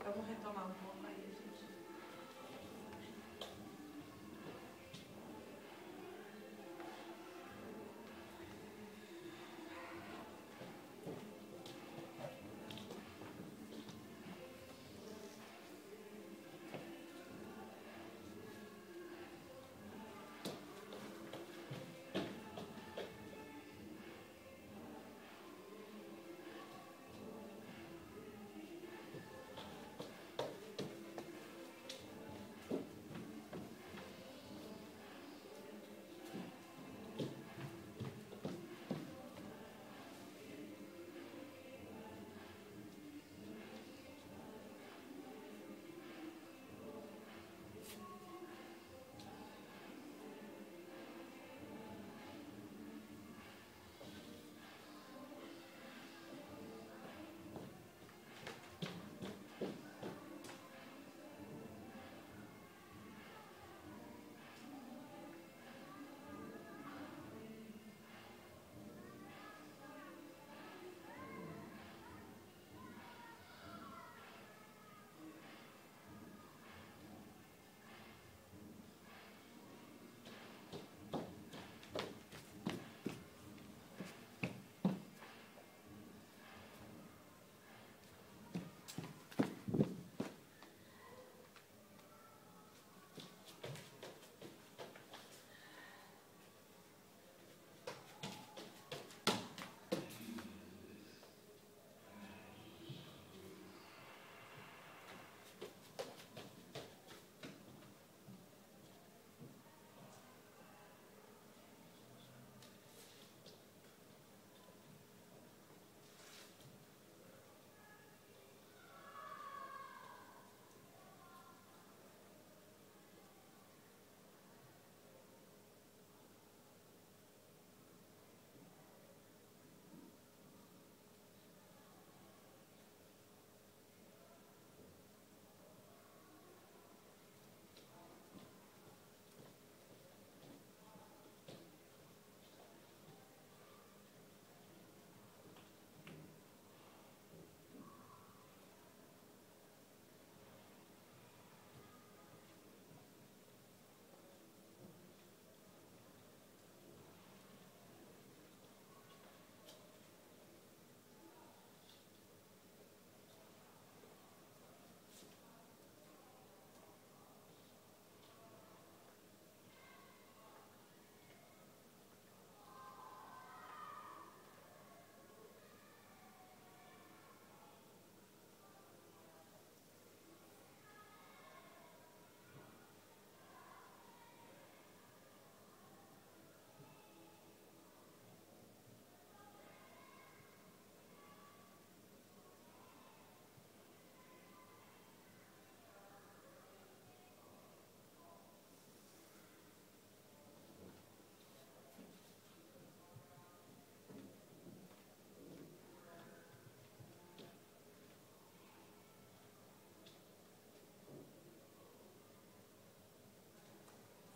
Vamos retomar um pouco aí, gente.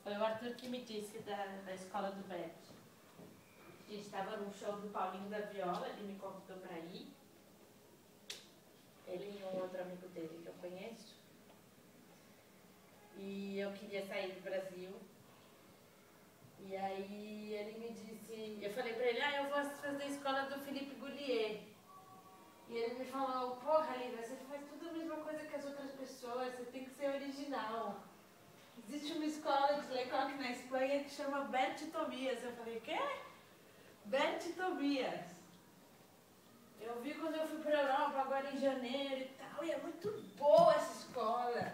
Foi o Arthur que me disse da escola do Bert. A gente estava num show do Paulinho da Viola, ele me convidou para ir. Ele e um outro amigo dele que eu conheço. E eu queria sair do Brasil. E aí ele me disse, eu falei para ele, eu vou fazer a escola do Philippe Goulier. E ele me falou, porra, Lívia, você faz tudo a mesma coisa que as outras pessoas, você tem que ser original. Existe uma escola de Lecoq na Espanha que chama Bert Tobias. Eu falei, quê? Bert Tobias. Eu vi quando eu fui para a Europa, agora em janeiro e tal, e é muito boa essa escola.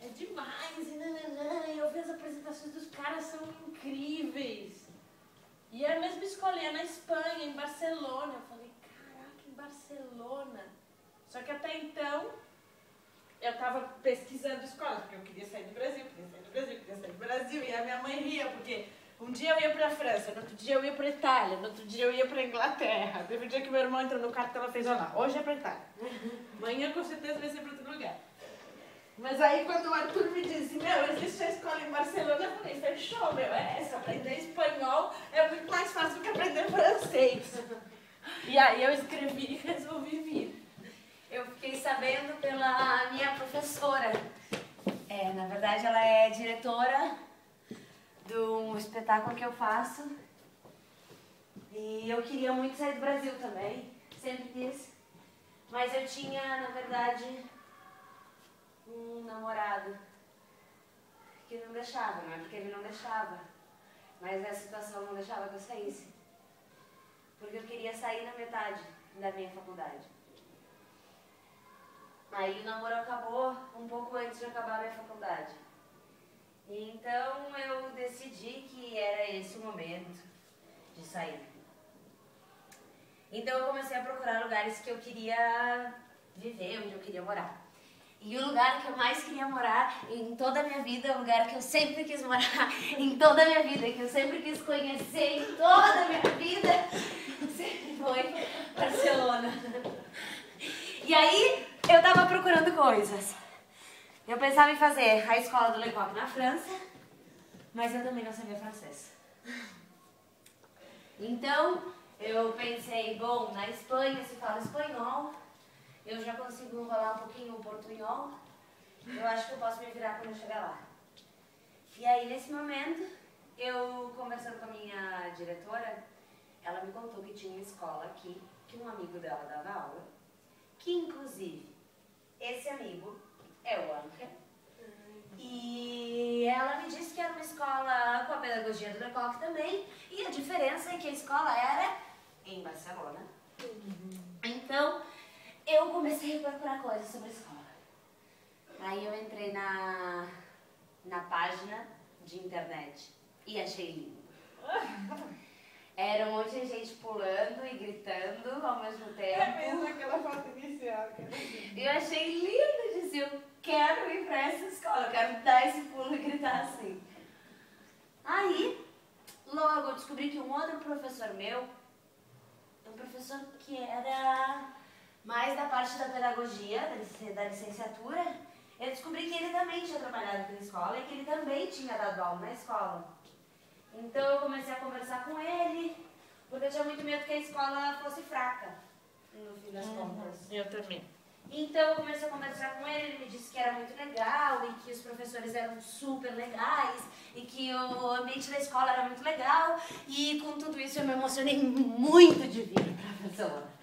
É demais, e nananã, e eu vi as apresentações dos caras, são incríveis. E é a mesma escola, é na Espanha, em Barcelona. Eu falei, caraca, em Barcelona. Só que até então, eu estava pesquisando escolas, porque eu queria sair do Brasil, e a minha mãe ria, porque um dia eu ia para a França, no outro dia eu ia para a Itália, no outro dia eu ia para a Inglaterra. Teve um dia que meu irmão entrou no carro e ela fez, olha lá, hoje é para a Itália. Amanhã com certeza vai ser para outro lugar. Mas aí quando o Arthur me disse, existe a escola em Barcelona, eu falei, fechou, essa, aprender espanhol é muito mais fácil do que aprender francês. E aí eu escrevi e resolvi vir. Eu fiquei sabendo pela minha professora. Na verdade, ela é diretora de um espetáculo que eu faço. E eu queria muito sair do Brasil também, sempre quis. Mas eu tinha, na verdade, um namorado que não deixava, não é porque ele não deixava, mas a situação não deixava que eu saísse. Porque eu queria sair na metade da minha faculdade. Aí o namoro acabou um pouco antes de acabar a minha faculdade. Então eu decidi que era esse o momento de sair. Então eu comecei a procurar lugares que eu queria viver, onde eu queria morar. E o lugar que eu mais queria morar em toda a minha vida, o lugar que eu sempre quis morar em toda a minha vida, que eu sempre quis conhecer em toda a minha vida, sempre foi Barcelona. E aí eu tava procurando coisas. Eu pensava em fazer a escola do Lecoq na França, mas eu também não sabia francês. Então eu pensei, bom, na Espanha se fala espanhol, eu já consigo enrolar um pouquinho o portunhol, eu acho que eu posso me virar quando eu chegar lá. E aí, nesse momento, eu conversando com a minha diretora, ela me contou que tinha uma escola aqui, que um amigo dela dava aula, que inclusive, esse amigo é o Anker, e ela me disse que era uma escola com a pedagogia do Lecoq também, e a diferença é que a escola era em Barcelona. Então, eu comecei a procurar coisas sobre a escola. Aí eu entrei na página de internet e achei lindo. Era um monte de gente pulando e gritando ao mesmo tempo. É mesmo aquela foto inicial. Eu achei lindo, disse, eu quero ir pra essa escola, eu quero dar esse pulo e gritar assim. Aí, logo eu descobri que um outro professor meu, um professor que era mais da parte da pedagogia, da licenciatura, eu descobri que ele também tinha trabalhado aqui na escola e que ele também tinha dado aula na escola. Então eu comecei a conversar com ele, porque eu tinha muito medo que a escola fosse fraca, no fim das contas. Eu também. Então eu comecei a conversar com ele me disse que era muito legal e que os professores eram super legais e que o ambiente da escola era muito legal, e com tudo isso eu me emocionei muito de vir para Barcelona.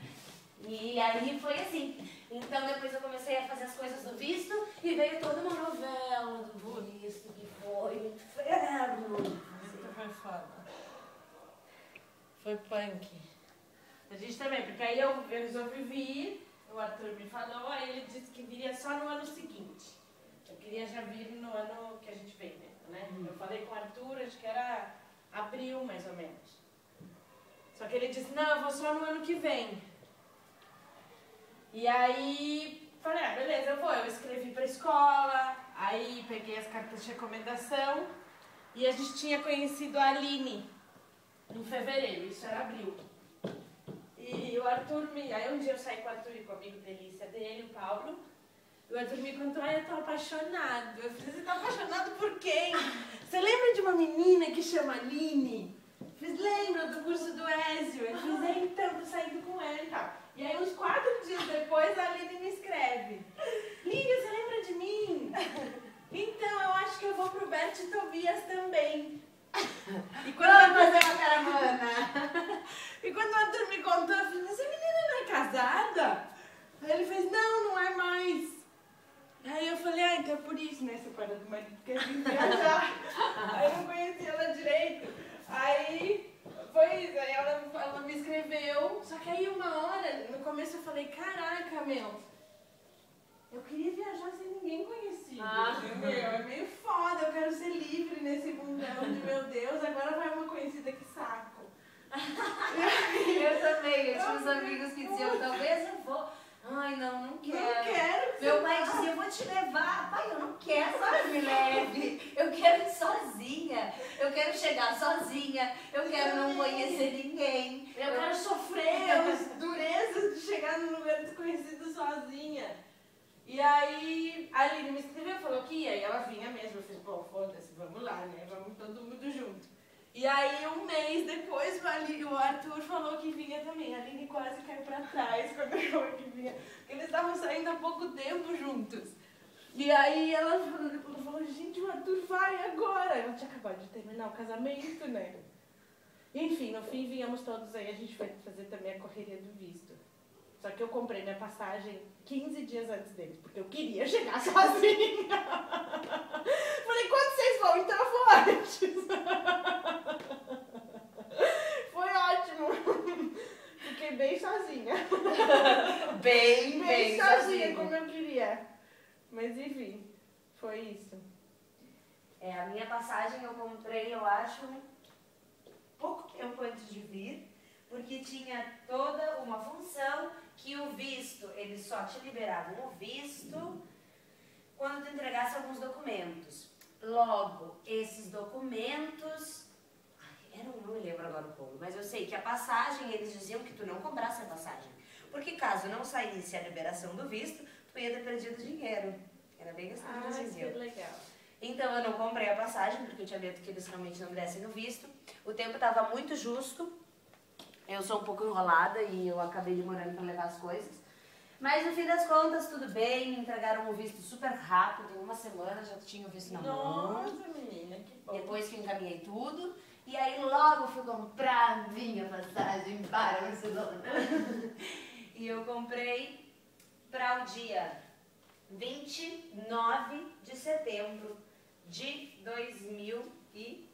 E aí foi assim. Então depois eu comecei a fazer as coisas do visto e veio toda uma novela do visto que foi um inferno. Isso foi foda. Foi punk. A gente também, porque aí eu resolvi vir, o Arthur me falou, aí ele disse que viria só no ano seguinte. Eu queria já vir no ano que a gente veio mesmo, né? Eu falei com o Arthur, acho que era abril mais ou menos. Só que ele disse, não, eu vou só no ano que vem. E aí, falei, beleza, eu vou. Eu escrevi pra escola, aí peguei as cartas de recomendação e a gente tinha conhecido a Aline em fevereiro, isso era abril. E o Arthur aí um dia eu saí com o Arthur e com o amigo delícia dele, o Paulo, e o Arthur me contou, eu tô apaixonado. Eu falei, você tá apaixonado por quem? Você lembra de uma menina que chama Aline? Fiz, lembra do curso do Ézio? Eu fiz, então, tô saindo com ela e tal. E aí, uns 4 dias depois, a Aline me escreve. Lívia, você lembra de mim? Então, eu acho que eu vou pro Bert Tobias também. E quando Vamos fazer uma caravana. E quando o Arthur me contou, eu falei, essa menina não é casada? Aí ele fez, não, não é mais. Aí eu falei, então é por isso, né, separada do marido, porque a gente viajar. Aí eu não conhecia ela direito. Aí foi isso, aí ela me escreveu, só que aí uma hora, no começo eu falei, caraca, eu queria viajar sem ninguém conhecido, entendeu? É meio foda, eu quero ser livre nesse mundão de meu Deus, agora vai uma conhecida, que saco. Eu também, eu tinha uns amigos que diziam, talvez eu vou. Ai, não quero. Não quero. Meu pai dizia, eu vou te levar. Pai, eu não quero que me leve. Eu quero ir sozinha. Eu quero chegar sozinha. Eu quero não conhecer ninguém. Eu quero sofrer as durezas de chegar num lugar desconhecido sozinha. E aí a Aline me escreveu, falou que ia, e ela vinha mesmo. Eu falei, bom, foda-se, vamos lá, né? Vamos todo mundo junto. E aí, um mês depois, o Arthur falou que vinha também. A Aline quase caiu pra trás quando eu falei que vinha. Porque eles estavam saindo há pouco tempo juntos. E aí ela falou, gente, o Arthur vai agora. Ela tinha acabado de terminar o casamento, né? Enfim, no fim viemos todos aí, a gente foi fazer também a correria do visto. Só que eu comprei minha passagem 15 dias antes deles, porque eu queria chegar sozinha. Falei, quando vocês vão? Então eu vou antes. Foi ótimo. Fiquei bem sozinha. Bem sozinha, como eu queria. Mas enfim, foi isso. A minha passagem eu comprei, eu acho, pouco tempo antes de vir, porque tinha toda uma função que o visto, eles só te liberavam o visto quando tu entregasse alguns documentos. Logo, esses documentos... Eu não me lembro agora o como, mas eu sei que a passagem, eles diziam que tu não comprasse a passagem. Porque caso não saísse a liberação do visto, tu ia ter perdido dinheiro. Era bem assim que eles diziam. Que legal. Então eu não comprei a passagem, porque eu tinha medo que eles realmente não me dessem o visto. O tempo estava muito justo. Eu sou um pouco enrolada e eu acabei demorando para levar as coisas. Mas no fim das contas, tudo bem, me entregaram o visto super rápido, em uma semana já tinha o visto na mão. Nossa, menina, que bom. Depois que eu encaminhei tudo. E aí logo fui comprar minha passagem para Barcelona. E eu comprei para o dia 29 de setembro de 2011.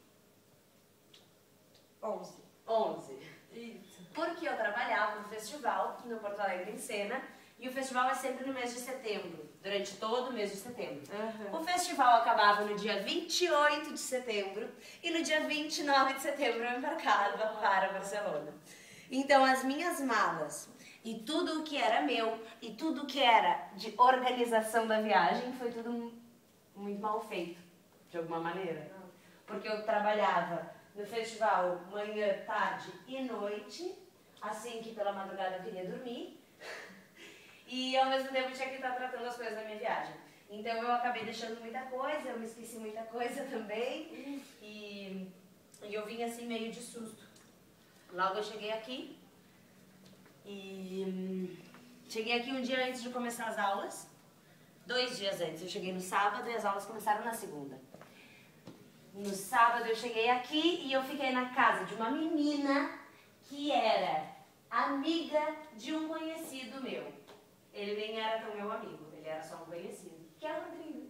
Isso. Porque eu trabalhava no festival, no Porto Alegre em Cena, e o festival é sempre no mês de setembro, durante todo o mês de setembro. Uhum. O festival acabava no dia 28 de setembro e no dia 29 de setembro eu embarcava para Barcelona. Então as minhas malas e tudo o que era meu e tudo o que era de organização da viagem foi tudo muito mal feito, de alguma maneira. Porque eu trabalhava no festival manhã, tarde e noite, assim que pela madrugada eu queria dormir. E ao mesmo tempo eu tinha que estar tratando as coisas da minha viagem. Então eu acabei deixando muita coisa, eu me esqueci muita coisa também. E eu vim assim meio de susto. Logo eu cheguei aqui. E cheguei aqui um dia antes de começar as aulas. 2 dias antes. Eu cheguei no sábado e as aulas começaram na segunda. No sábado eu cheguei aqui e eu fiquei na casa de uma menina que era amiga de um conhecido meu. Ele nem era tão meu amigo, ele era só um conhecido. Que é o Rodrigo.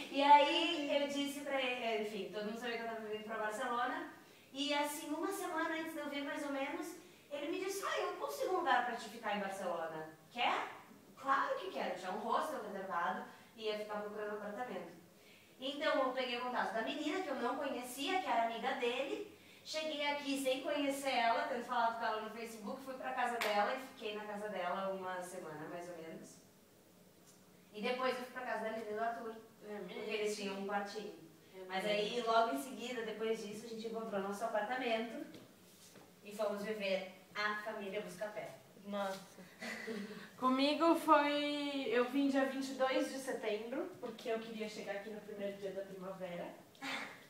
E aí eu disse pra ele, enfim, todo mundo sabia que eu estava vindo pra Barcelona. E assim, uma semana antes de eu vir mais ou menos, ele me disse, eu consigo um lugar pra te ficar em Barcelona. Quer? Claro que quero. Tinha um hostel reservado e ia ficar procurando um apartamento. Então eu peguei o contato da menina, que eu não conhecia, que era amiga dele. Cheguei aqui sem conhecer ela, tendo falado com ela no Facebook, fui pra casa dela e fiquei na casa dela uma semana, mais ou menos. E depois eu fui pra casa da Lina e do Arthur, porque eles tinham um quartinho. Mas aí, logo em seguida, depois disso, a gente encontrou nosso apartamento e fomos viver a família Buscapé. Nossa. Comigo foi... Eu vim dia 22 de setembro, porque eu queria chegar aqui no primeiro dia da primavera.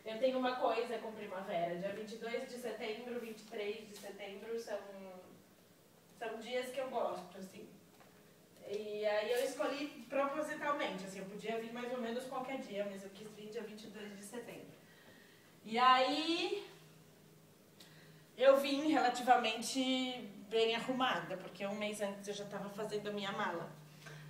Eu tenho uma coisa com primavera. Dia 22 de setembro, 23 de setembro são dias que eu gosto, assim. E aí eu escolhi propositalmente, assim, eu podia vir mais ou menos qualquer dia, mas eu quis vir dia 22 de setembro. E aí eu vim relativamente bem arrumada, porque um mês antes eu já estava fazendo a minha mala.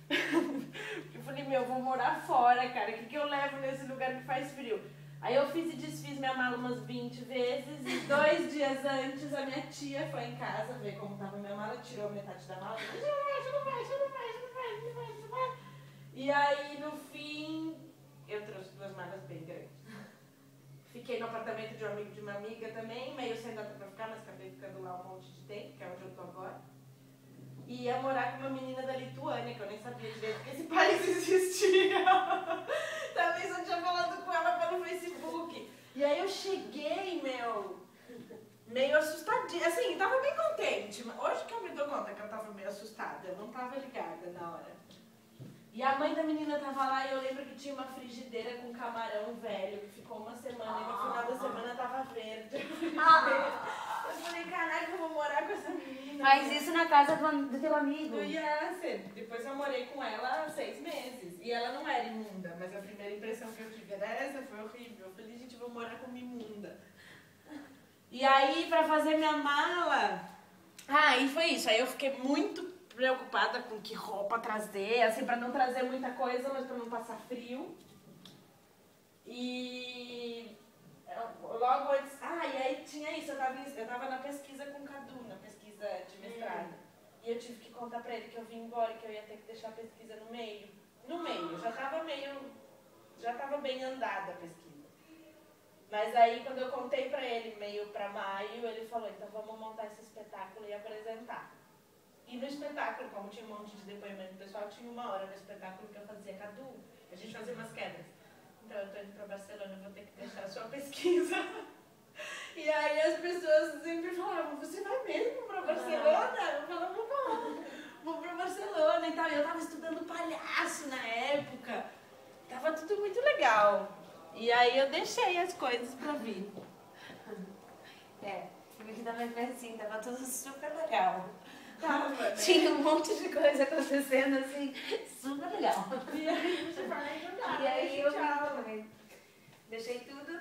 Eu falei, eu vou morar fora, cara, o que eu levo nesse lugar que faz frio? Aí eu fiz e desfiz minha mala umas 20 vezes e 2 dias antes a minha tia foi em casa ver como estava minha mala, tirou metade da mala e não vai. E aí no fim eu trouxe 2 malas bem grandes. Fiquei no apartamento de um amigo de uma amiga também, meio sem data pra ficar, mas acabei ficando lá um monte de tempo, que é onde eu tô agora. E ia morar com uma menina da Lituânia, que eu nem sabia direito que esse país existia. Também só tinha falado com ela pelo Facebook. E aí eu cheguei, meio assustadinha. Assim, tava bem contente. Hoje que eu me dou conta que eu tava meio assustada. Eu não tava ligada na hora. E a mãe da menina tava lá e eu lembro que tinha uma frigideira com camarão velho, que ficou uma semana e no final da semana tava verde. Eu falei, caraca, eu vou morar com essa menina. Mas isso na casa do teu amigo. Do Yasser. Depois eu morei com ela 6 meses. E ela não era imunda, mas a primeira impressão que eu tive era essa, foi horrível. Eu falei, gente, eu vou morar com uma imunda. E aí, pra fazer minha mala... e foi isso. Aí eu fiquei muito preocupada com que roupa trazer, assim, pra não trazer muita coisa, mas pra não passar frio. E... logo antes... e aí tinha isso, eu tava na pesquisa com o Cadu, na pesquisa de mestrado. E eu tive que contar pra ele que eu vim embora, que eu ia ter que deixar a pesquisa no meio. Já tava bem andada a pesquisa. Mas aí, quando eu contei pra ele, meio pra maio, ele falou, então vamos montar esse espetáculo e apresentar. E no espetáculo, como tinha um monte de depoimento pessoal, tinha 1 hora no espetáculo que eu fazia Cadu, a gente fazia umas quedas. Então, eu tô indo pra Barcelona, vou ter que deixar a sua pesquisa. E aí as pessoas sempre falavam, você vai mesmo pra Barcelona? Eu falava, vou pra Barcelona e tal. E eu tava estudando palhaço na época. Tava tudo muito legal. E aí eu deixei as coisas pra vir. Porque também foi assim, tava tudo super legal. Tava, né? Tinha um monte de coisa acontecendo assim, super legal. E aí você fala, não dá. E aí eu também deixei tudo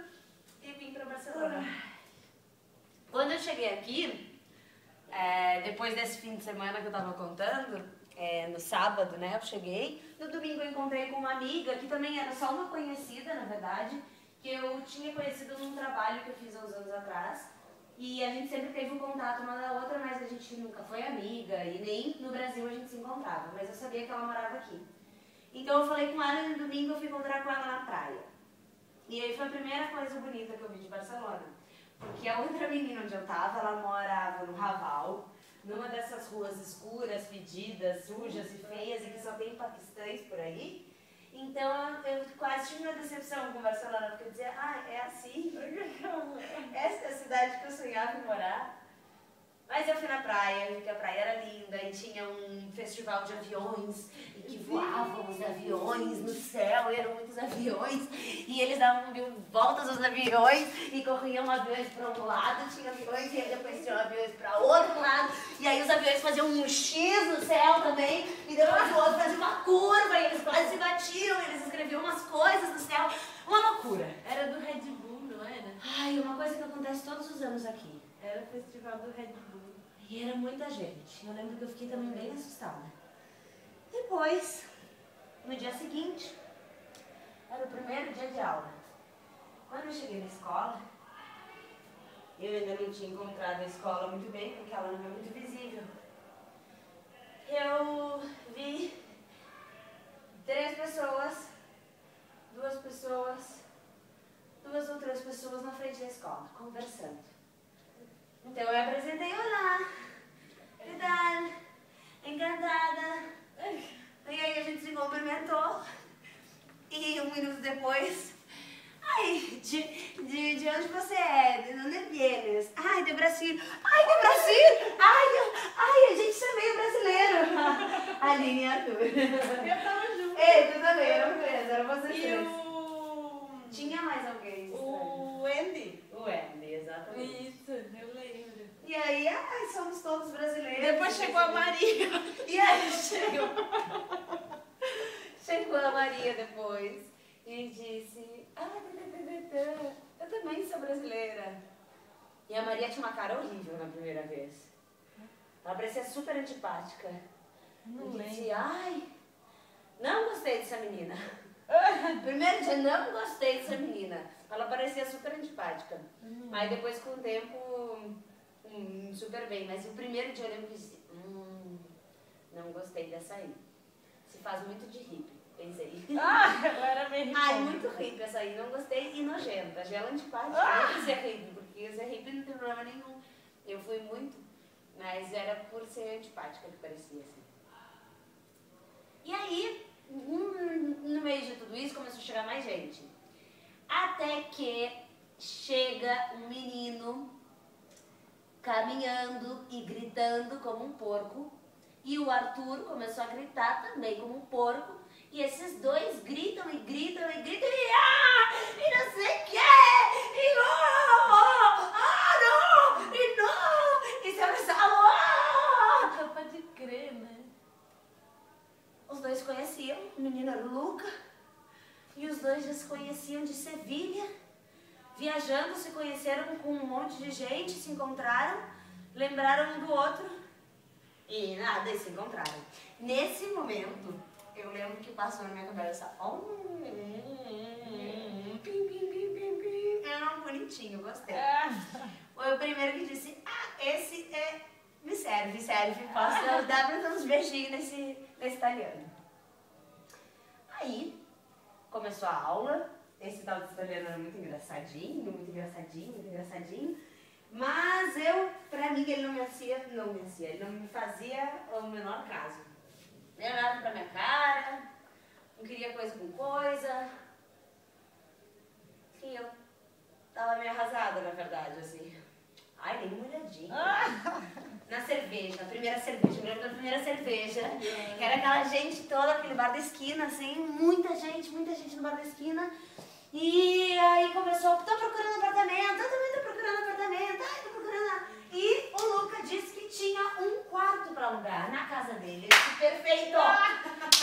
e vim pra Barcelona. Quando eu cheguei aqui, depois desse fim de semana que eu tava contando, no sábado, né, eu cheguei. No domingo eu encontrei com uma amiga, que também era só uma conhecida, na verdade, que eu tinha conhecido num trabalho que eu fiz há uns anos atrás. E a gente sempre teve um contato uma da outra, mas a gente nunca foi amiga e nem no Brasil a gente se encontrava. Mas eu sabia que ela morava aqui. Então eu falei com ela e no domingo eu fui encontrar com ela na praia. E aí foi a primeira coisa bonita que eu vi de Barcelona. Porque a outra menina onde eu tava, ela morava no Raval, numa dessas ruas escuras, fedidas, sujas e feias e que só tem paquistãs por aí. Então eu quase tive uma decepção com Barcelona, porque eu dizia, é assim? Essa é a cidade que eu sonhava em morar. Mas eu fui na praia, vi que a praia era linda e tinha um festival de aviões e que voavam os aviões no céu, e eram muitos aviões e eles davam voltas aos aviões e corriam aviões para um lado, tinha aviões e depois tinham aviões para outro lado e aí os aviões faziam um X no céu também e depois o outro fazia uma curva e eles quase se batiam, eles escreviam umas coisas no céu, uma loucura. Era do Red Bull, não era? Uma coisa que acontece todos os anos aqui. Era o festival do Red Bull. E era muita gente. Eu lembro que eu fiquei também bem assustada. Depois, no dia seguinte, era o primeiro dia de aula. Quando eu cheguei na escola, eu ainda não tinha encontrado a escola muito bem, porque ela não é muito visível. Eu vi 3 pessoas, 2 ou 3 pessoas na frente da escola, conversando. Então eu apresentei, olá, que tal? Encantada. E aí a gente se cumprimentou. E 1 minuto depois, de onde você é? De onde vienes? De Brasil. De Brasil? A gente é meio brasileiro. Aline e Arthur. Eu tava junto. Tu também, eram vocês 3. Tinha mais alguém? O Andy. O Andy, exatamente. Isso, eu lembro. E aí, somos todos brasileiros. Depois chegou a Maria. E aí chegou a Maria depois e disse, eu também sou brasileira. E a Maria tinha uma cara horrível na primeira vez. Ela parecia super antipática. Não Eu disse, lembro. não gostei dessa menina. Primeiro dia, não gostei dessa menina. Ela parecia super antipática. Mas depois, com o tempo, super bem. Mas o primeiro dia eu lembro que disse, não gostei dessa aí. Se faz muito de hippie, pensei. Ela era meio hippie. Muito hippie essa aí, não gostei e nojenta. Já ela antipática, não quis ser hippie, porque ser hippie não tem problema nenhum. Eu fui muito, mas era por ser antipática que parecia assim. E aí, no meio de tudo isso, começou a chegar mais gente. Até que chega um menino caminhando e gritando como um porco E o Arthur começou a gritar também como um porco. E esses dois gritam e gritam e gritam e não sei o que, e não, e se abraçavam, Pode crer, né? Os dois conheciam, o menino era o Luca, e os dois já se conheciam de Sevilha, viajando, se conheceram com um monte de gente, se encontraram, lembraram um do outro, e nada, e se encontraram. Nesse momento, eu lembro que passou na minha cabeça, pim, pim, pim, pim, pim. Bonitinho, gostei. Foi o primeiro que disse, esse me serve, posso dar pra dar uns beijinhos nesse italiano. Aí, começou a aula, esse tal de italiano era muito engraçadinho, mas pra mim, ele não me fazia o menor caso. Ele olhava pra minha cara, não queria coisa com coisa. E eu tava meio arrasada, na verdade, assim. Ai, nem uma olhadinha. Na cerveja, na primeira cerveja, eu lembro da primeira cerveja. Que era aquela gente toda, aquele bar da esquina, assim, muita gente no bar da esquina. E aí começou, tô procurando apartamento, eu também tô procurando apartamento, tô procurando. E o Luca disse que tinha um quarto pra alugar na casa dele. Eu disse, perfeito!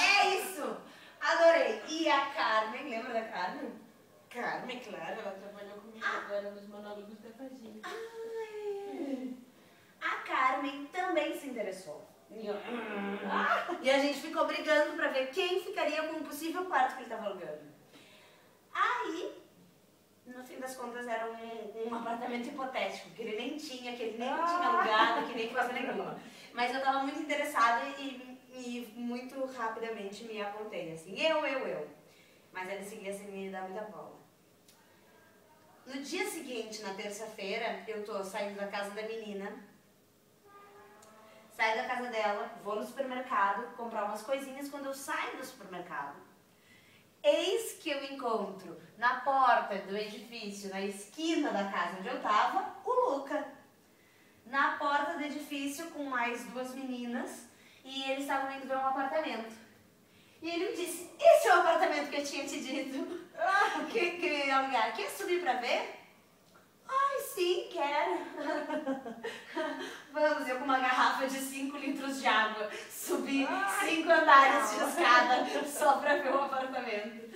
É isso! Adorei! E a Carmen, lembra da Carmen? Carmen, claro, ela trabalhou comigo agora nos monólogos da Pagina. A Carmen também se interessou. E a gente ficou brigando pra ver quem ficaria com o possível quarto que ele estava alugando. Aí, no fim das contas, era um apartamento hipotético, que ele nem tinha, alugado, que nem coisa nenhuma. Mas eu estava muito interessada e muito rapidamente me apontei, assim, eu. Mas ele seguia sem me dar muita bola. No dia seguinte, na terça-feira, eu tô saindo da casa da menina. Saio da casa dela, vou no supermercado comprar umas coisinhas. Quando eu saio do supermercado, eis que eu encontro na porta do edifício, na esquina da casa onde eu tava, o Luca. Na porta do edifício com mais duas meninas e eles estavam indo ver um apartamento. E ele me disse, esse é o apartamento que eu tinha te dito que eu ia alugar. Quer subir pra ver? Ai, sim, quero. Vamos, eu com uma garrafa de 5 litros de água, subi 5 andares de escada só pra ver o apartamento.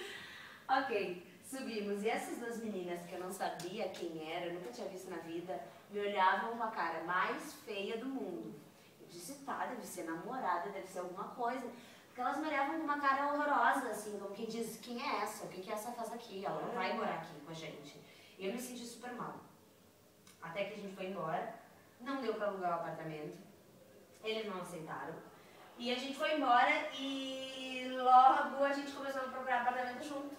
Ok, subimos. E essas duas meninas que eu não sabia quem era, eu nunca tinha visto na vida, me olhavam com a cara mais feia do mundo. Eu disse, tá, deve ser namorada, deve ser alguma coisa. Porque elas me olhavam com uma cara horrorosa, assim, como quem diz, quem é essa? O que essa faz aqui? Ela não vai morar aqui com a gente. E eu me senti super mal. Até que a gente foi embora, não deu pra alugar o apartamento, eles não aceitaram. E a gente foi embora e logo a gente começou a procurar apartamento junto.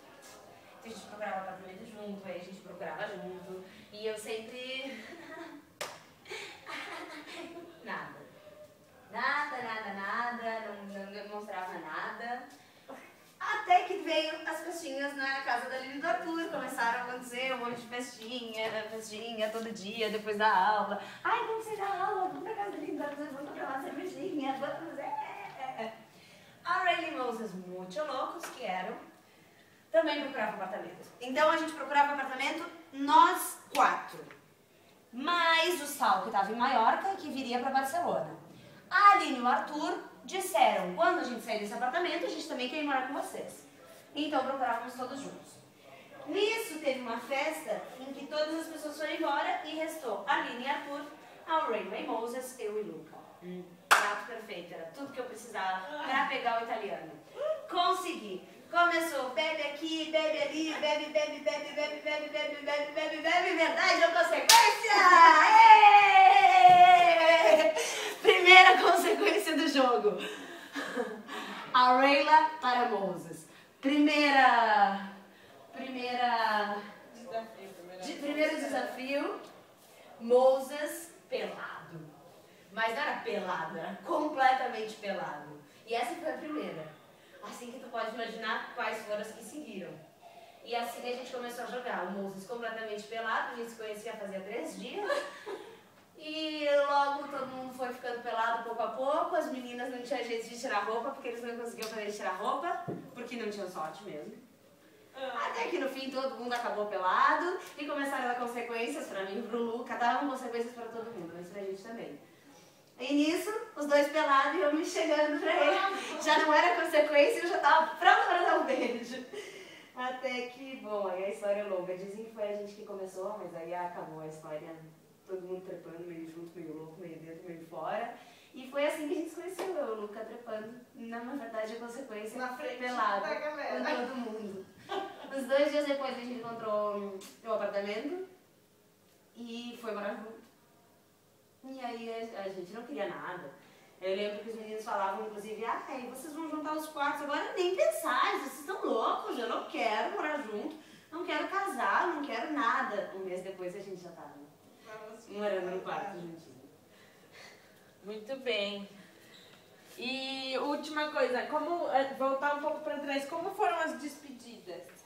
A gente procurava apartamento junto, aí a gente procurava junto. E eu sempre... Nada, não demonstrava nada. Até que veio as festinhas na casa da Lili e do Arthur, começaram a acontecer um monte de festinha todo dia, depois da aula. Ai, vamos sair da aula, vamos pra casa da Lili e do Arthur, vamos tomar uma cervejinha, vamos... A Rayleigh e Moses, muito loucos que eram, também procuravam apartamento. Então a gente procurava apartamento, nós 4. Mais o Sal, que estava em Maiorca, que viria para Barcelona. A Aline e o Arthur disseram, quando a gente sair desse apartamento, a gente também quer ir morar com vocês. Então procurávamos todos juntos. Nisso teve uma festa em que todas as pessoas foram embora e restou Aline e Arthur, a Rayleigh e Moses, eu e Luca. Prato perfeito, era tudo que eu precisava para pegar o italiano. Consegui. Começou, bebe aqui, bebe ali, bebe, verdade ou consequência? Primeira consequência do jogo. A Rayla para Moses. Primeiro desafio, Moses pelado. Mas não era pelado, era completamente pelado. E essa foi a primeira. Assim que tu pode imaginar quais foram as que seguiram. E assim a gente começou a jogar. O Moses completamente pelado, a gente se conhecia fazia 3 dias. E logo todo mundo foi ficando pelado pouco a pouco. As meninas não tinham jeito de tirar roupa, porque eles não conseguiam fazer tirar roupa, porque não tinham sorte mesmo. Até que no fim todo mundo acabou pelado e começaram a dar consequências pra mim e pro Luca. Davam consequências pra todo mundo, mas pra gente também. E nisso, os dois pelados e eu me chegando pra ele. Já não era consequência, eu já tava pronta pra dar um beijo. Até que, bom, aí a história é longa. Dizem que foi a gente que começou, mas aí acabou a história. Todo mundo trepando, meio junto, meio louco, meio dentro, meio fora. E foi assim que a gente se conheceu, eu e o Luca trepando. Na verdade, a consequência Na frente pelado da galera. com todo mundo. Uns 2 dias depois a gente encontrou um apartamento e foi morar junto. E aí a gente não queria nada. Eu lembro que os meninos falavam, inclusive, aí vocês vão juntar os quartos. Agora nem pensar, vocês estão loucos, eu não quero morar junto, não quero casar, não quero nada. Um mês depois a gente já estava morando no quarto juntinho. Muito bem. E última coisa, como voltar um pouco para trás, como foram as despedidas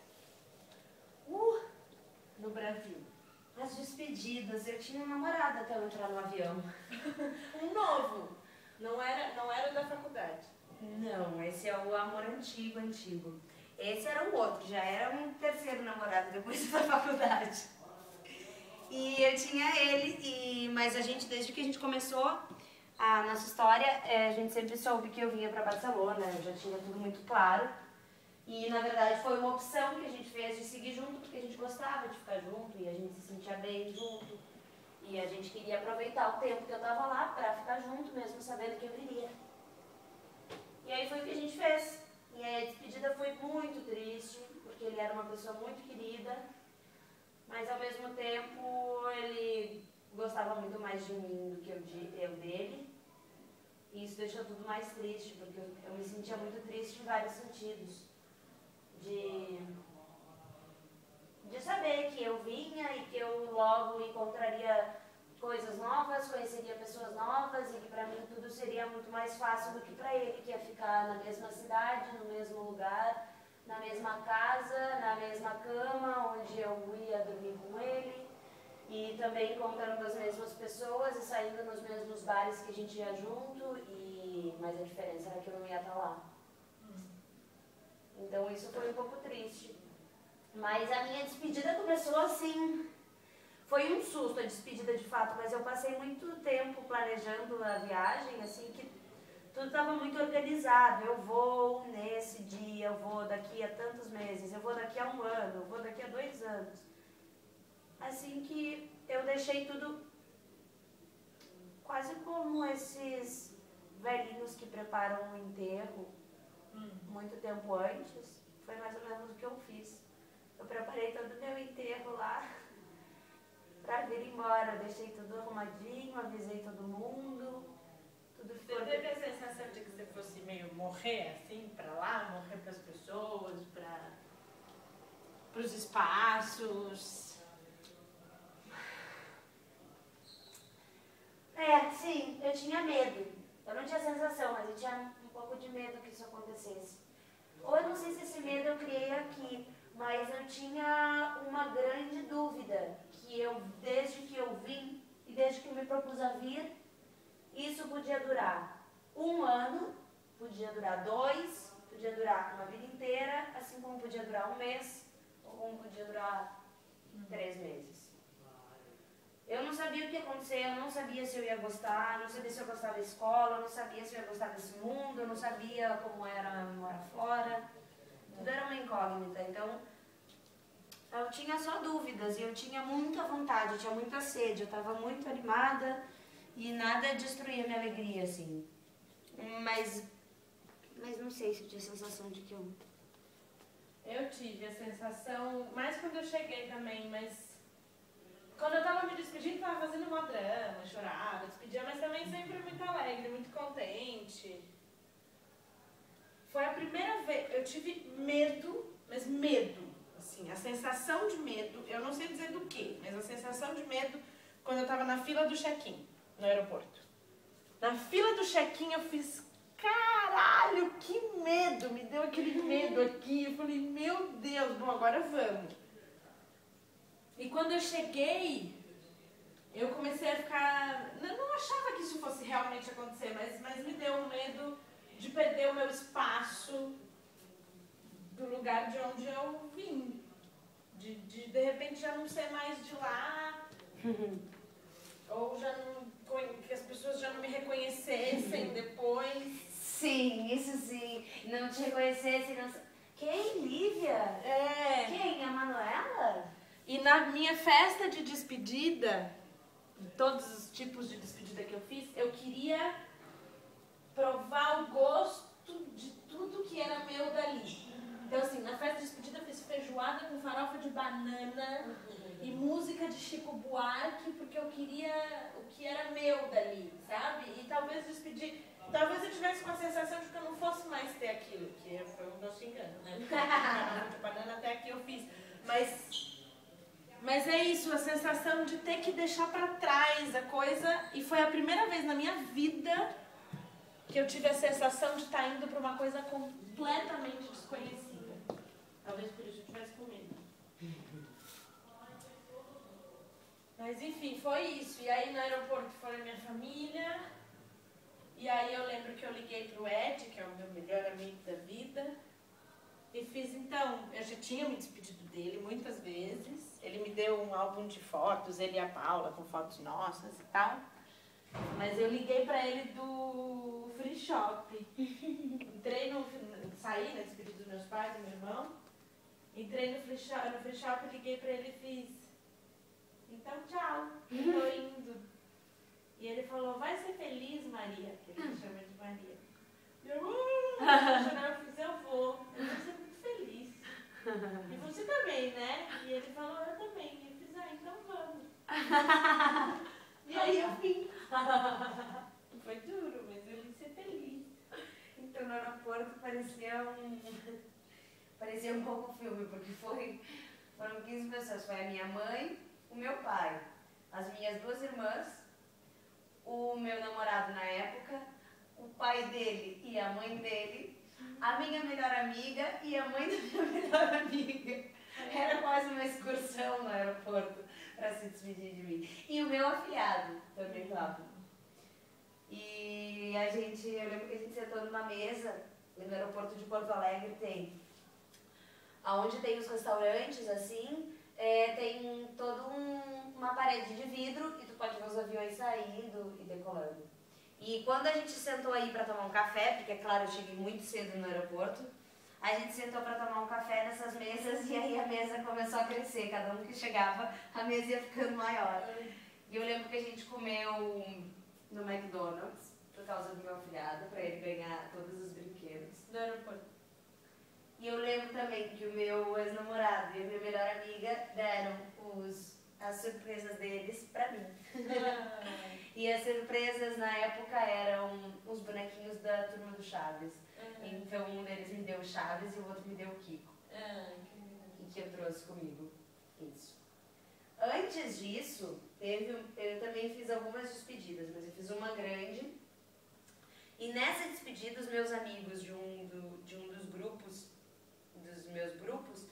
no Brasil? As despedidas, eu tinha um namorado até eu entrar no avião. Um novo, não era da faculdade. Não, esse é o amor antigo. Esse era o outro, já era um terceiro namorado depois da faculdade. E eu tinha ele, mas a gente, desde que a gente começou a nossa história, a gente sempre soube que eu vinha para Barcelona, eu já tinha tudo muito claro. E na verdade foi uma opção que a gente fez de seguir junto, porque a gente gostava de ficar junto e a gente se sentia bem junto. E a gente queria aproveitar o tempo que eu estava lá para ficar junto, mesmo sabendo que eu iria. E aí foi o que a gente fez. E aí a despedida foi muito triste, porque ele era uma pessoa muito querida, mas ao mesmo tempo ele gostava muito mais de mim do que eu dele. E isso deixou tudo mais triste, porque eu me sentia muito triste em vários sentidos. De saber que eu vinha e que eu logo encontraria coisas novas, conheceria pessoas novas e que para mim tudo seria muito mais fácil do que para ele, que ia ficar na mesma cidade, no mesmo lugar, na mesma casa, na mesma cama, onde eu ia dormir com ele e também encontrando as mesmas pessoas e saindo nos mesmos bares que a gente ia junto, mas a diferença era que eu não ia estar lá. Então isso foi um pouco triste. Mas a minha despedida começou assim. Foi um susto a despedida de fato, mas eu passei muito tempo planejando a viagem, assim, que tudo estava muito organizado. Eu vou nesse dia, eu vou daqui a tantos meses, eu vou daqui a 1 ano, eu vou daqui a 2 anos. Assim que eu deixei tudo quase como esses velhinhos que preparam um enterro muito tempo antes. Foi mais ou menos o que eu fiz. Eu preparei todo o meu enterro lá pra vir embora. Eu deixei tudo arrumadinho, avisei todo mundo. Tudo ficou... Você teve a sensação de que você fosse meio morrer assim, pra lá, morrer pras pessoas, pros espaços? Sim, eu tinha medo. Eu não tinha sensação, mas eu tinha um pouco de medo que isso acontecesse. Ou eu não sei se esse medo eu criei aqui, mas eu tinha uma grande dúvida, que desde que eu vim e desde que eu me propus a vir, isso podia durar 1 ano, podia durar 2, podia durar uma vida inteira, assim como podia durar 1 mês, ou como podia durar 3 meses. Eu não sabia o que ia acontecer, eu não sabia se eu ia gostar, não sabia se eu gostava da escola, eu não sabia se eu ia gostar desse mundo, eu não sabia como era morar fora. Tudo era uma incógnita, então eu tinha só dúvidas e eu tinha muita vontade, eu tinha muita sede, eu estava muito animada e nada destruía minha alegria, assim. Mas não sei se eu tinha a sensação de que eu... Eu tive a sensação, mais quando eu cheguei também, mas... Quando eu tava me despedindo, tava fazendo uma drama, chorava, despedia, mas também sempre muito alegre, muito contente. Foi a primeira vez, eu tive medo, mas medo, assim, a sensação de medo, eu não sei dizer do que, mas a sensação de medo quando eu tava na fila do check-in, no aeroporto. Na fila do check-in eu fiz, caralho, que medo, me deu aquele medo aqui, eu falei, meu Deus, bom, agora vamos. E quando eu cheguei, eu comecei a ficar... Não achava que isso fosse realmente acontecer, mas me deu um medo de perder o meu espaço do lugar de onde eu vim. De repente já não ser mais de lá, ou já não, que as pessoas já não me reconhecessem depois. Sim, isso sim. Não te reconhecessem, não... Quem? Lívia? É. Quem? A Manuela? E na minha festa de despedida, de todos os tipos de despedida que eu fiz, eu queria provar o gosto de tudo que era meu dali. Então, assim, na festa de despedida eu fiz feijoada com farofa de banana e música de Chico Buarque, porque eu queria o que era meu dali, sabe? E talvez talvez eu tivesse com a sensação de que eu não fosse mais ter aquilo, que foi um doce engano, né? Porque farofa de banana até aqui eu fiz. Mas é isso, a sensação de ter que deixar pra trás a coisa, e foi a primeira vez na minha vida que eu tive a sensação de estar indo pra uma coisa completamente desconhecida. Talvez por isso eu tivesse com medo. Mas enfim, foi isso. E aí no aeroporto foi a minha família. E aí eu lembro que eu liguei pro Ed, que é o meu melhor amigo da vida. E fiz então, eu já tinha me despedido dele muitas vezes. Ele me deu um álbum de fotos, ele e a Paula, com fotos nossas e tal. Mas eu liguei pra ele do Free Shop. Saí na despedida dos meus pais, do meu irmão. Entrei no Free Shop, liguei pra ele e fiz: então tchau, eu tô indo. E ele falou: vai ser feliz, Maria, que ele me chama de Maria. E eu fiz: eu vou ser muito feliz. E você também, né? E ele falou: eu também. E eu fiz: então vamos. E aí eu vim. Foi duro, mas eu vim ser feliz. Então no aeroporto parecia um pouco filme, porque foram 15 pessoas. Foi a minha mãe, o meu pai, as minhas 2 irmãs, o meu namorado na época, o pai dele e a mãe dele, a minha melhor amiga e a mãe da minha melhor amiga. Era quase uma excursão no aeroporto para se despedir de mim. E o meu afilhado também estava. E eu lembro que a gente sentou numa mesa, no aeroporto de Porto Alegre aonde tem os restaurantes, assim, tem toda uma parede de vidro e tu pode ver os aviões saindo e decolando. E quando a gente sentou aí para tomar um café, porque é claro, eu cheguei muito cedo no aeroporto, a gente sentou para tomar um café nessas mesas e aí a mesa começou a crescer, cada um que chegava, a mesa ia ficando maior. E eu lembro que a gente comeu no McDonald's, por causa do meu afilhado, para ele ganhar todos os brinquedos. No aeroporto. E eu lembro também que o meu ex-namorado e a minha melhor amiga deram as surpresas deles pra mim. E as surpresas na época eram os bonequinhos da turma do Chaves. Então um deles me deu o Chaves e o outro me deu o Kiko. E que eu trouxe comigo. Isso. Antes disso, eu também fiz algumas despedidas, mas eu fiz uma grande. E nessa despedida, os meus amigos de um dos meus grupos,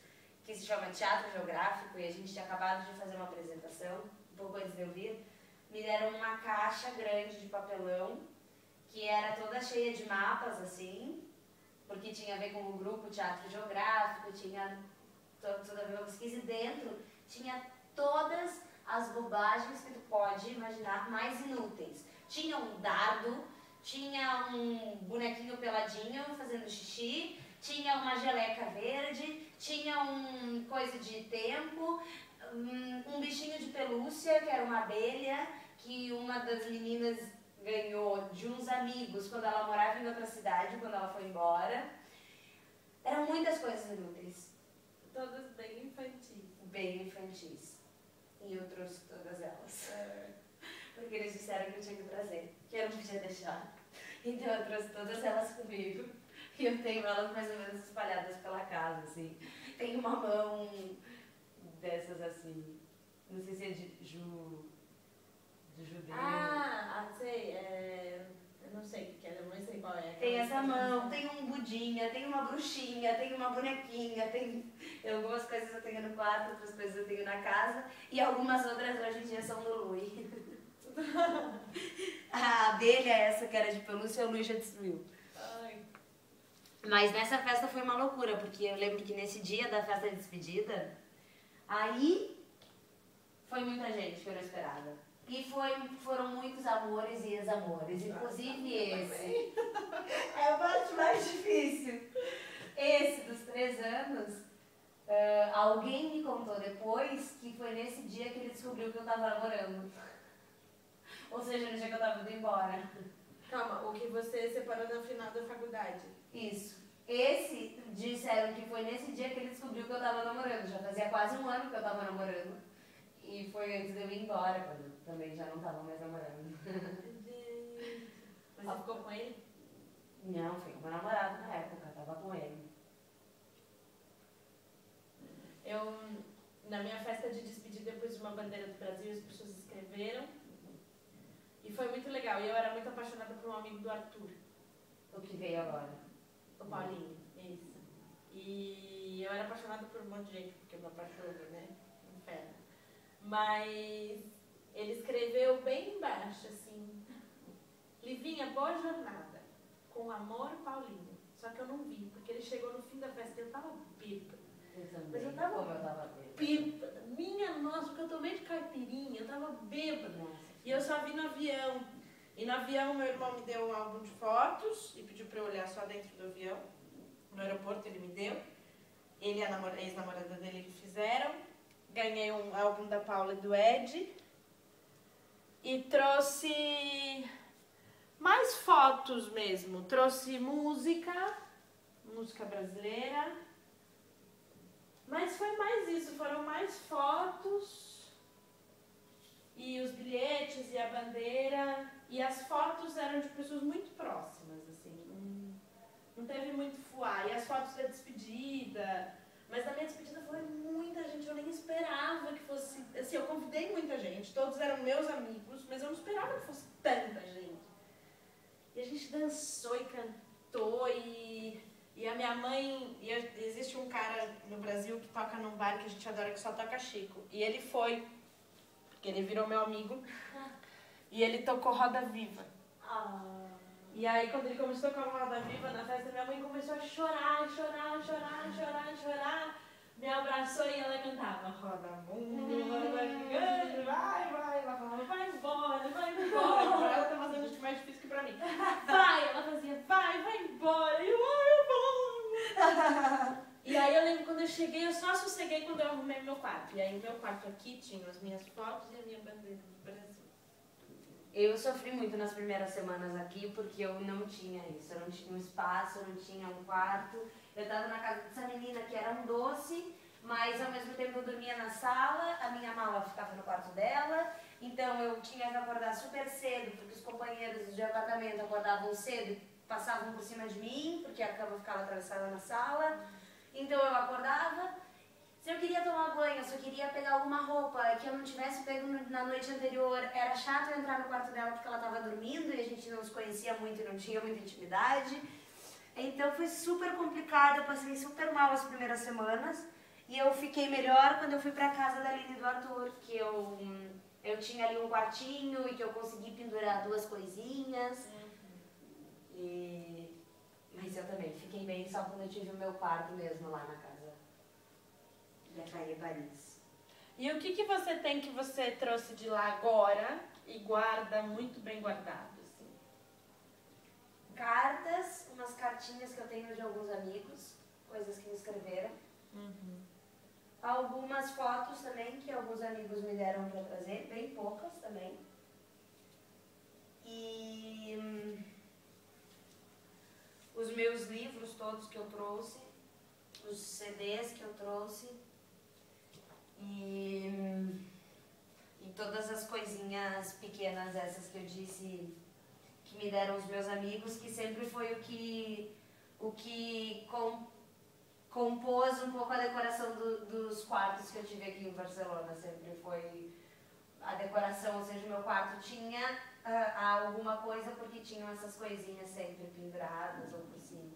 que se chama Teatro Geográfico, e a gente tinha acabado de fazer uma apresentação, um pouco antes de eu vir, me deram uma caixa grande de papelão, que era toda cheia de mapas, assim, porque tinha a ver com o grupo Teatro Geográfico, tinha tudo a ver com pesquisa, e dentro tinha todas as bobagens que tu pode imaginar mais inúteis. Tinha um dardo, tinha um bonequinho peladinho fazendo xixi, tinha uma geleca verde, tinha um coisa de tempo, um bichinho de pelúcia, que era uma abelha, que uma das meninas ganhou de uns amigos quando ela morava em outra cidade, quando ela foi embora. Eram muitas coisas inúteis. Todas bem infantis. Bem infantis. E eu trouxe todas elas. Porque eles disseram que eu tinha que trazer, que eu não podia deixar. Então eu trouxe todas elas comigo. E eu tenho elas mais ou menos espalhadas pela casa, assim. Tem uma mão dessas assim, não sei se é de judeu. Sei, eu não sei o que é, eu não sei qual é. Tem essa mão, tem um budinha, tem uma bruxinha, tem uma bonequinha, tem Algumas coisas eu tenho no quarto, outras coisas eu tenho na casa. E algumas outras hoje em dia são do Lui. A abelha essa que era de pelúcia, o Lui já destruiu. Ai. Mas nessa festa foi uma loucura, porque eu lembro que nesse dia da festa de despedida, aí foi muita gente que eu não esperava. E foram muitos amores e ex-amores, inclusive esse. É a parte mais difícil. Esse dos 3 anos, alguém me contou depois que foi nesse dia que ele descobriu que eu tava namorando. Ou seja, no dia que eu tava indo embora. Calma, o que você separou no final da faculdade? Isso. Esse, disseram que foi nesse dia que ele descobriu que eu tava namorando. Já fazia quase 1 ano que eu tava namorando. E foi antes de eu ir embora, quando eu também já não tava mais namorando. Mas você ficou com ele? Não, foi com meu namorado na época, tava com ele. Eu, na minha festa de despedida, eu pus uma bandeira do Brasil e as pessoas escreveram. E foi muito legal. E eu era muito apaixonada por um amigo do Arthur. O que veio agora? O Paulinho, isso. E eu era apaixonada por um monte de gente, porque eu me apaixono, né? Inferno. Mas ele escreveu bem embaixo, assim: Livinha, boa jornada. Com amor, Paulinho. Só que eu não vi, porque ele chegou no fim da festa e eu tava bêbada. Eu também. Mas eu tava Como eu tava bêbada. bêbada. Minha nossa, porque eu tomei de caipirinha, eu tava bêbada. Nossa. E eu só vi no avião. E no avião meu irmão me deu um álbum de fotos e pediu pra eu olhar só dentro do avião. No aeroporto ele me deu. Ele e a ex-namorada dele fizeram. Ganhei um álbum da Paula e do Ed. E trouxe mais fotos mesmo. Trouxe música brasileira. Mas foi mais isso, foram mais fotos. E os bilhetes e a bandeira. E as fotos eram de pessoas muito próximas, assim. Não teve muito fuá. E as fotos da despedida. Mas na minha despedida foi muita gente. Eu nem esperava que fosse... Assim, eu convidei muita gente. Todos eram meus amigos. Mas eu não esperava que fosse tanta gente. E a gente dançou e cantou. E a minha mãe... existe um cara no Brasil que toca num bar que a gente adora, que só toca Chico. E ele foi... Porque ele virou meu amigo. E ele tocou Roda Viva. E aí, quando ele começou a tocar Roda Viva na festa, minha mãe começou a chorar. Me abraçou e ela cantava: Roda mundo, roda gigante, vai. Ela falava: vai embora. Ela tá fazendo isso mais difícil que pra mim. Vai! Ela fazia: vai embora. E eu vou. E aí eu lembro quando eu cheguei, eu só sosseguei quando eu arrumei meu quarto. E aí, meu quarto aqui tinha as minhas fotos e a minha bandeira do Brasil. Eu sofri muito nas primeiras semanas aqui, porque eu não tinha isso. Eu não tinha um espaço, eu não tinha um quarto. Eu tava na casa dessa menina que era um doce, mas ao mesmo tempo eu dormia na sala, a minha mala ficava no quarto dela. Então eu tinha que acordar super cedo, porque os companheiros de apartamento acordavam cedo e passavam por cima de mim, porque a cama ficava atravessada na sala. Então eu acordava. Se eu queria tomar banho, se eu queria pegar alguma roupa que eu não tivesse pego na noite anterior, era chato eu entrar no quarto dela porque ela estava dormindo e a gente não se conhecia muito e não tinha muita intimidade. Então foi super complicado, eu passei super mal as primeiras semanas. E eu fiquei melhor quando eu fui pra casa da Aline e do Arthur, que eu tinha ali um quartinho e que eu consegui pendurar 2 coisinhas. Mas eu também fiquei bem só quando eu tive o meu quarto mesmo lá na casa. Paris. E o que você tem que você trouxe de lá agora e guarda muito bem guardado, assim? Cartas, umas cartinhas que eu tenho de alguns amigos, coisas que me escreveram. Algumas fotos também que alguns amigos me deram para trazer, bem poucas também. E os meus livros todos que eu trouxe, os CDs que eu trouxe. E todas as coisinhas pequenas essas que eu disse que me deram os meus amigos, que sempre foi o que compôs um pouco a decoração dos quartos que eu tive aqui em Barcelona. Sempre foi a decoração, ou seja, o meu quarto tinha alguma coisa porque tinham essas coisinhas sempre penduradas ou por cima.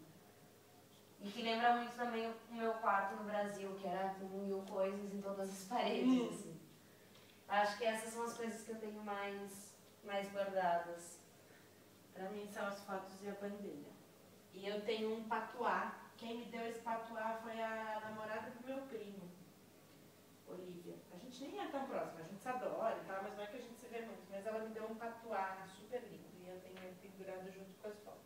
E que lembra muito também o meu quarto no Brasil, que era com 1000 coisas em todas as paredes, assim. Acho que essas são as coisas que eu tenho mais guardadas. Pra mim são as fotos e a bandeira. E eu tenho um patuá. Quem me deu esse patuá foi a namorada do meu primo, Olivia. A gente nem é tão próxima, a gente se adora e tal, mas não é que a gente se vê muito. Mas ela me deu um patuá super lindo e eu tenho pendurado junto com as fotos.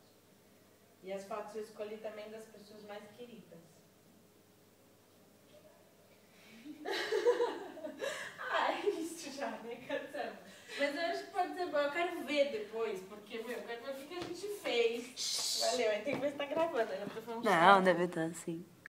E as fotos eu escolhi também das pessoas mais queridas. Ah, é isso já, né? Cansamos. Mas eu acho que pode ser bom. Eu quero ver depois, porque, meu, eu quero ver o que a gente fez. Valeu, aí tem que ver se tá gravando. Eu tô falando Não, deve estar sim.